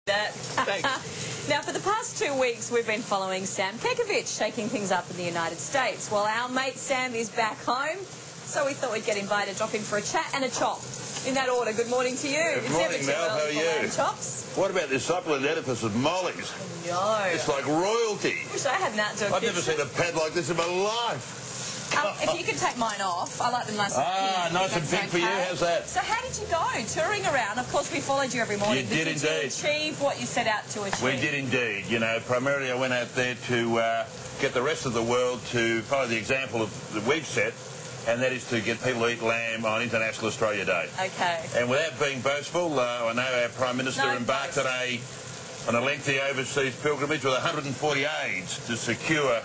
Thanks. Now, for the past 2 weeks, we've been following Sam Kekovich shaking things up in the United States. Well, our mate Sam is back home, so we thought we'd get invited, drop in for a chat and a chop. In that order, good morning to you. Good morning, Mel. How are you? Chops. What about this opulent edifice of Molly's? No. It's like royalty. Wish I had an outdoor I've never seen a pad like this in my life. If you could take mine off, I like them nice and pink. Nice and pink for you. How's that? So how did you go? Touring around. Of course, we followed you every morning. You did indeed. Did you achieve what you set out to achieve? We did indeed. You know, primarily I went out there to get the rest of the world to follow the example that we've set, and that is to get people to eat lamb on International Australia Day. Okay. And without being boastful, I know our Prime Minister embarked on a lengthy overseas pilgrimage with 140 aides to secure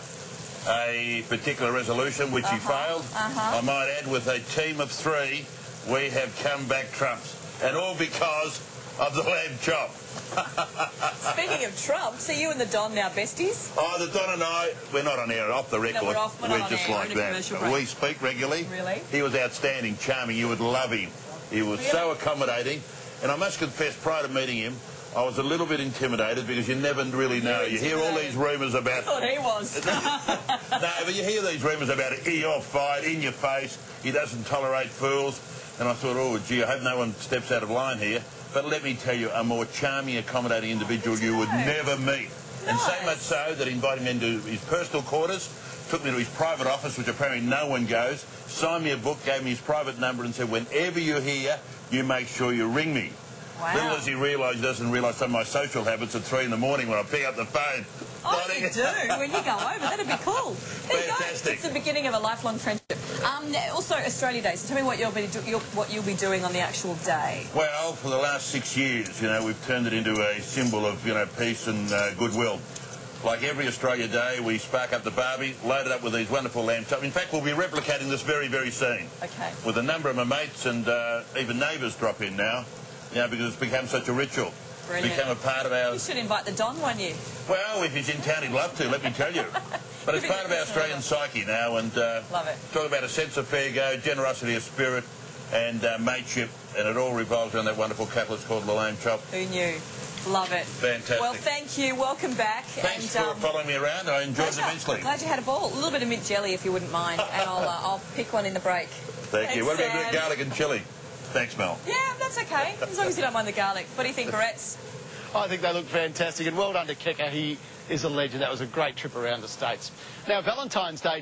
a particular resolution, which he failed. I might add, with a team of 3, we have come back trumps. And all because of the lamb chop. Speaking of trumps, are you and the Don now besties? Oh, the Don and I, we're not on air, off the record. No, we're just like that. We speak regularly. Really? He was outstanding, charming. You would love him. He was so accommodating. And I must confess, prior to meeting him, I was a little bit intimidated because you never really know. You hear all these rumours about... I thought he was. No, but you hear these rumours about you're fired, in your face, he doesn't tolerate fools. And I thought, oh, gee, I hope no one steps out of line here. But let me tell you, a more charming, accommodating individual you would never meet. Nice. And so much so that he invited me into his personal quarters, took me to his private office, which apparently no one goes, signed me a book, gave me his private number and said, whenever you're here, you make sure you ring me. Wow. Little as he doesn't realise some of my social habits at 3 in the morning when I pick up the phone. Oh, you do? When you go over, that'd be cool. There Fantastic. It's the beginning of a lifelong friendship. Also, Australia Day. So tell me what you'll be doing on the actual day. Well, for the last 6 years, you know, we've turned it into a symbol of, you know, peace and goodwill. Like every Australia Day, we spark up the barbie, load it up with these wonderful lamb chops. In fact, we'll be replicating this very, very soon. Okay. With a number of my mates and even neighbours drop in now. You know, because it's become such a ritual. Brilliant. Become a part of our... You should invite the Don, won't you? Well, if he's in town, he'd love to, let me tell you. But it's part of our Australian psyche now, and love it. Talk about a sense of fair go, generosity of spirit, and mateship, and it all revolves around that wonderful couple that's called the lamb chop. Who knew? Love it. Fantastic. Well, thank you. Welcome back. Thanks for following me around. I enjoyed it immensely. Glad you had a ball. A little bit of mint jelly, if you wouldn't mind, and I'll pick one in the break. Thanks you. What about a bit of garlic and chilli? Thanks, Mel. Yeah, that's okay, as long as you don't mind the garlic. What do you think, Barrett's? I think they look fantastic, and well done to Keka. He is a legend. That was a great trip around the States. Now, Valentine's Day